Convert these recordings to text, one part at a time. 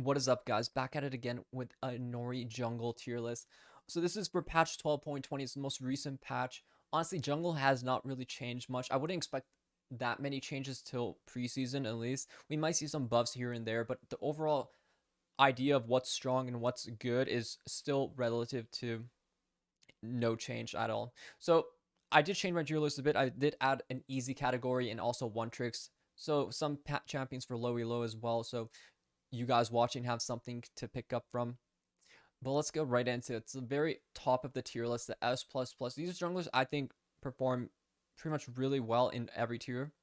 What is up, guys? Back at it again with a Inori jungle tier list. So this is for patch 12.20. It's the most recent patch. Honestly, jungle has not really changed much. I wouldn't expect that many changes till preseason at least. We might see some buffs here and there, but the overall idea of what's strong and what's good is still relative to no change at all. So I did change my tier list a bit. I did add an easy category and also one tricks. So some champions for low elo as well. So you guys watching have something to pick up from. But let's go right into it. It's the very top of the tier list, the S plus plus. These junglers I think perform pretty much really well in every tier,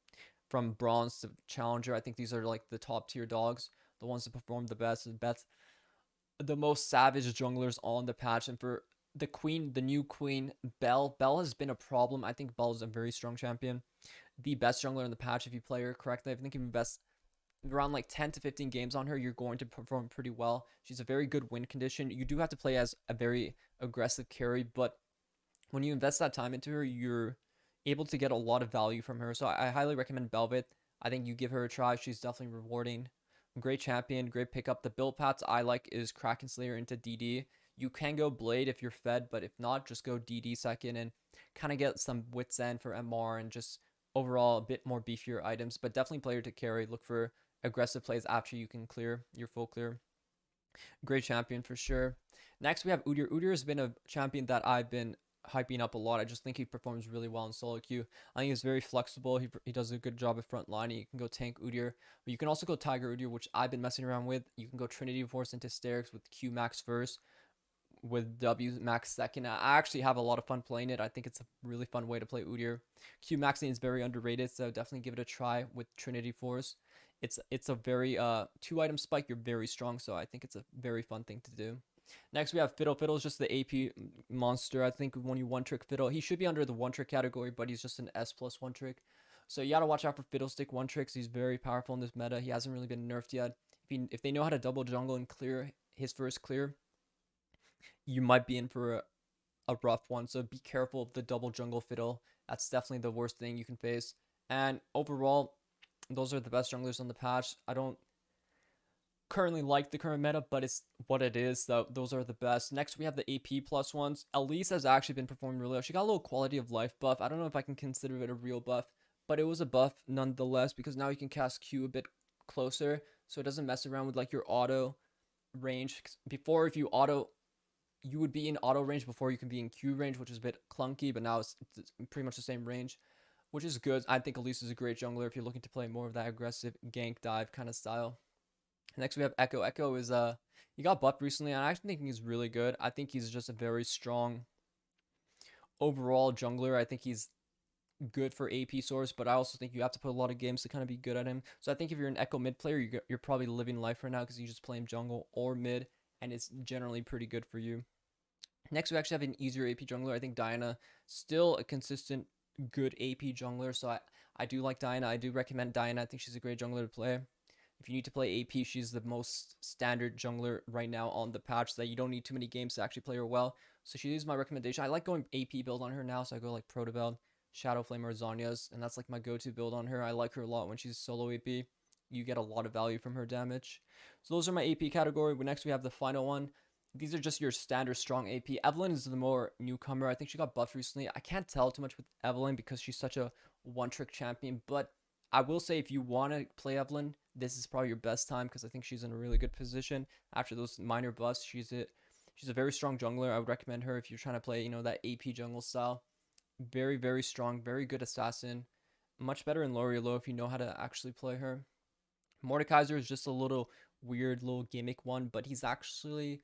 from bronze to challenger. I think these are like the top tier dogs, the ones that perform the best, the most savage junglers on the patch. And for the queen, the new queen, Belle. Belle has been a problem. I think Belle is a very strong champion. The best jungler in the patch if you play her correctly. I think if you invest around like 10 to 15 games on her, you're going to perform pretty well. She's a very good win condition. You do have to play as a very aggressive carry, but when you invest that time into her, you're able to get a lot of value from her. So I highly recommend Velvet. I think you give her a try. She's definitely rewarding. Great champion, great pickup. The build paths I like is Kraken Slayer into DD. You can go Blade if you're fed, but if not, just go DD second and kind of get some Wits End for MR and just overall a bit more beefier items. But definitely player to carry. Look for aggressive plays after you can clear your full clear. Great champion for sure. Next, we have Udyr. Udyr has been a champion that I've been hyping up a lot. I just think he performs really well in solo queue. I think he's very flexible. He does a good job at front line. You can go tank Udyr, but you can also go Tiger Udyr, which I've been messing around with. You can go Trinity Force into Sterix with Q max first, with W max second. I actually have a lot of fun playing it. I think it's a really fun way to play Udyr. Q maxing is very underrated, so definitely give it a try with Trinity Force. It's a very 2 item spike. You're very strong, so I think it's a very fun thing to do. Next we have Fiddle. Fiddle is just the AP monster. I think when you one trick Fiddle, he should be under the one trick category, but he's just an S plus one trick. So you gotta watch out for Fiddlestick one tricks. He's very powerful in this meta. He hasn't really been nerfed yet. If they know how to double jungle and clear his first clear, you might be in for a rough one. So be careful of the double jungle Fiddle. That's definitely the worst thing you can face. And overall, those are the best junglers on the patch. I don't currently like the current meta, but it's what it is. So those are the best. Next, we have the AP plus ones. Elise has actually been performing really well. She got a little quality of life buff. I don't know if I can consider it a real buff, but it was a buff nonetheless because now you can cast Q a bit closer, so it doesn't mess around with like your auto range. Before, if you auto, you would be in auto range before you can be in Q range, which is a bit clunky, but now it's pretty much the same range, which is good. I think Elise is a great jungler if you're looking to play more of that aggressive gank dive kind of style. Next we have Echo. Echo is he got buffed recently, and I actually think he's really good. I think he's just a very strong overall jungler. I think he's good for AP source, but I also think you have to put a lot of games to kind of be good at him. So I think if you're an Echo mid player, you're probably living life right now because you just play him jungle or mid, and it's generally pretty good for you. Next, we actually have an easier AP jungler. I think Diana, still a consistent good AP jungler. So I do like Diana. I do recommend Diana. I think she's a great jungler to play. If you need to play AP, she's the most standard jungler right now on the patch, so that you don't need too many games to actually play her well. So she is my recommendation. I like going AP build on her now, so I go like Protobell, Shadow Flame, or Zanya's, and that's like my go-to build on her. I like her a lot when she's solo AP. You get a lot of value from her damage. So those are my AP category. Next, we have the final one. These are just your standard strong AP. Evelynn is the more newcomer. I think she got buffed recently. I can't tell too much with Evelynn because she's such a one-trick champion, but I will say if you want to play Evelynn, this is probably your best time because I think she's in a really good position after those minor buffs. She's a very strong jungler. I would recommend her if you're trying to play, that AP jungle style. Very, very strong, very good assassin. Much better in lower low if you know how to actually play her. Mordekaiser is just a little weird little gimmick one, but he's actually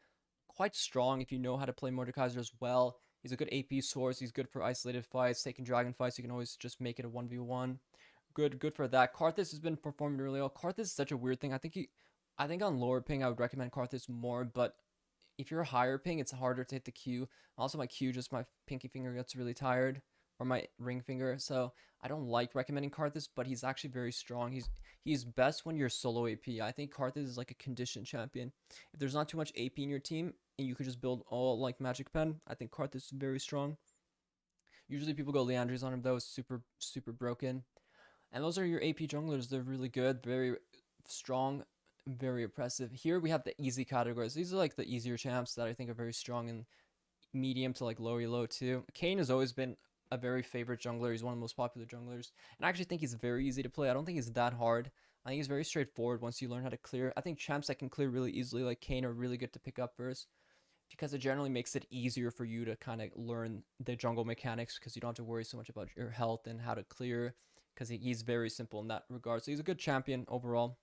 quite strong if you know how to play Mordekaiser as well. He's a good AP source. He's good for isolated fights, taking dragon fights. You can always just make it a 1v1. Good for that. Karthus has been performing really well. Karthus is such a weird thing. I think on lower ping I would recommend Karthus more, but if you're higher ping, it's harder to hit the Q. Also, my Q, just my pinky finger gets really tired, or my ring finger. So I don't like recommending Karthus, but he's actually very strong. He's best when you're solo AP. I think Karthus is like a condition champion. If there's not too much AP in your team and you could just build all like Magic Pen, I think Karthus is very strong. Usually people go Leandries on him though. It's super broken. And those are your AP junglers. They're really good, very strong. very oppressive. Here we have the easy categories. These are like the easier champs that I think are very strong in medium to like low elo too. Kane has always been a very favorite jungler. He's one of the most popular junglers. And I actually think he's very easy to play. I don't think he's that hard. I think he's very straightforward once you learn how to clear. I think champs that can clear really easily like Kane are really good to pick up first because it generally makes it easier for you to kind of learn the jungle mechanics because you don't have to worry so much about your health and how to clear because he's very simple in that regard. So he's a good champion overall.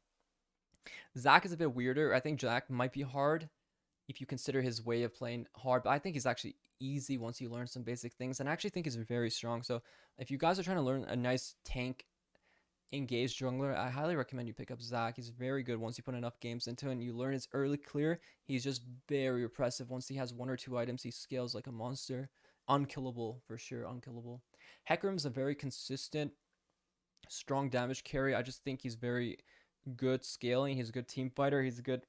Zach is a bit weirder. I think Zach might be hard if you consider his way of playing hard, but I think he's actually easy once you learn some basic things, and I actually think he's very strong. So if you guys are trying to learn a nice tank engaged jungler, I highly recommend you pick up Zach. He's very good once you put enough games into it and you learn his early clear. He's just very oppressive. Once he has 1 or 2 items, he scales like a monster. Unkillable for sure, unkillable. Hecarim's a very consistent, strong damage carry. I just think he's very good scaling. He's a good team fighter. He's a good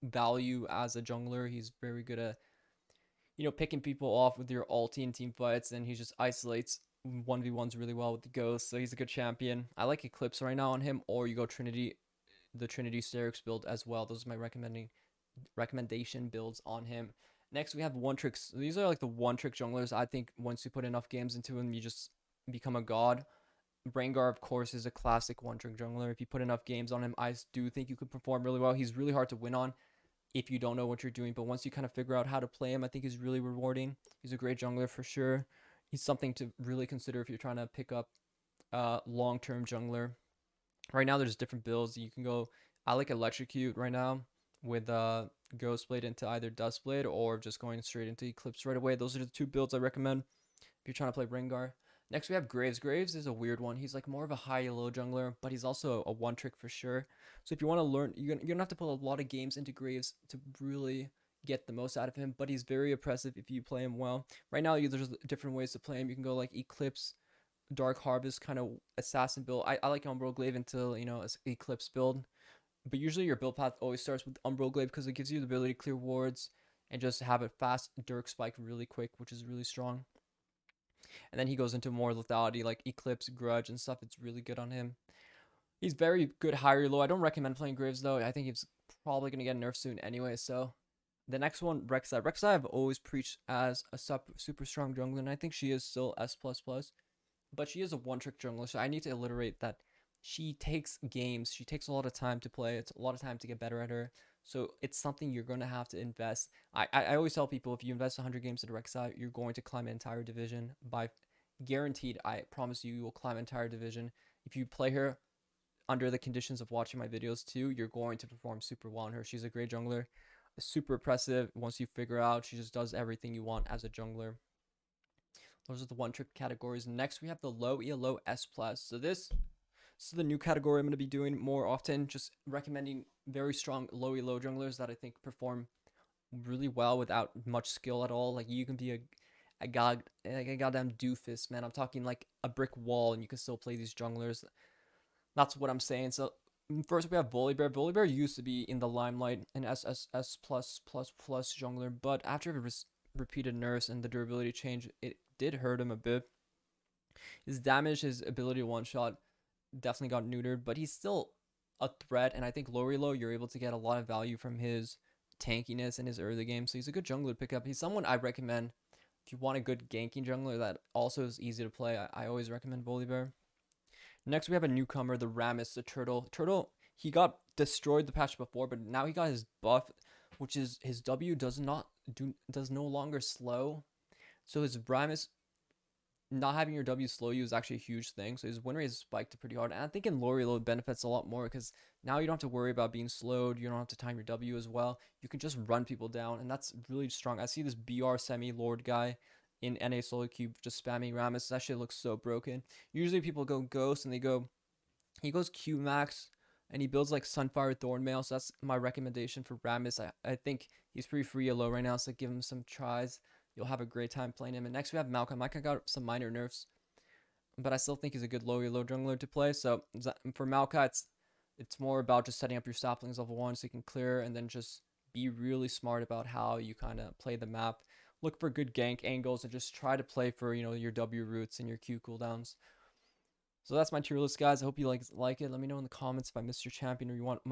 value as a jungler. He's very good at picking people off with your ulti in team fights, and he just isolates 1v1s really well with the ghost. So he's a good champion. I like Eclipse right now on him, or you go Trinity, the Trinity Sterix build as well. Those are my recommendation builds on him. Next, we have one tricks. These are like the one trick junglers. I think once you put enough games into him, you just become a god. Rengar, of course, is a classic one trick jungler. If you put enough games on him, I do think you could perform really well. He's really hard to win on if you don't know what you're doing, but once you kind of figure out how to play him, I think he's really rewarding. He's a great jungler for sure. He's something to really consider if you're trying to pick up a long-term jungler. Right now, there's different builds. You can go, I like Electrocute right now with Ghostblade into either Dustblade or just going straight into Eclipse right away. Those are the 2 builds I recommend if you're trying to play Rengar. Next, we have Graves. Graves is a weird one. He's like more of a high-low jungler, but he's also a one-trick for sure. So if you want to learn, you're going to have to put a lot of games into Graves to really get the most out of him, but he's very oppressive if you play him well. Right now, there's different ways to play him. You can go like Eclipse, Dark Harvest kind of assassin build. I like Umbral Glaive until, Eclipse build. But usually your build path always starts with Umbral Glaive because it gives you the ability to clear wards and just have a fast Dirk spike really quick, which is really strong. And then he goes into more lethality like Eclipse, Grudge, and stuff. It's really good on him. He's very good higher low. I don't recommend playing Graves though. I think he's probably going to get nerfed soon anyway. So the next one, Rek'sai. Rek'sai I've always preached as a super strong jungler, and I think she is still S++. But she is a one-trick jungler, so I need to alliterate that she takes games. She takes a lot of time to play. It's a lot of time to get better at her. So it's something you're going to have to invest. I always tell people if you invest 100 games into Rek'Sai, you're going to climb an entire division. By guaranteed, I promise you, you will climb an entire division. If you play her under the conditions of watching my videos too, you're going to perform super well on her. She's a great jungler, super oppressive. Once you figure out, she just does everything you want as a jungler. Those are the one trick categories. Next, we have the low ELO S+. So this is the new category I'm going to be doing more often, just recommending very strong low elo junglers that I think perform really well without much skill at all. Like you can be a goddamn doofus, man. I'm talking like a brick wall and you can still play these junglers. That's what I'm saying. So first we have Volibear. Volibear used to be in the limelight, an SSS plus jungler, but after repeated nerfs and the durability change, it did hurt him a bit. His damage, his ability to one shot definitely got neutered, but he's still a threat, and I think low elo you're able to get a lot of value from his tankiness in his early game, so he's a good jungler to pick up. He's someone I recommend if you want a good ganking jungler that also is easy to play. I always recommend Volibear. Next we have a newcomer, the Ramus, the turtle. He got destroyed the patch before, but now he got his buff, which is his W does no longer slow. So his Ramus not having your W slow you is actually a huge thing. So his win rate is spiked pretty hard. And I think in low reload benefits a lot more because now you don't have to worry about being slowed. You don't have to time your W as well. You can just run people down, and that's really strong. I see this BR semi Lord guy in NA solo cube just spamming Ramus. That shit looks so broken. Usually people go Ghost and he goes Q max and he builds like Sunfire Thornmail. So that's my recommendation for Ramus. I think he's pretty free low right now, so give him some tries. You'll have a great time playing him. And next we have Maokai. Maokai got some minor nerfs, but I still think he's a good low jungler to play. So for Maokai, it's more about just setting up your saplings level 1 so you can clear, and then just be really smart about how you kind of play the map. Look for good gank angles and just try to play for your W roots and your Q cooldowns. So that's my tier list, guys. I hope you like it. Let me know in the comments if I missed your champion or you want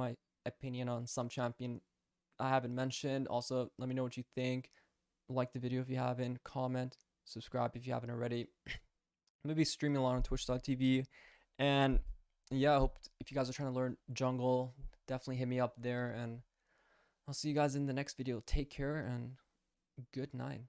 opinion on some champion I haven't mentioned. Also, let me know what you think. Like the video if you haven't, comment, subscribe if you haven't already. I'm gonna be streaming a lot on twitch.tv. And yeah, I hope if you guys are trying to learn jungle, definitely hit me up there. And I'll see you guys in the next video. Take care and good night.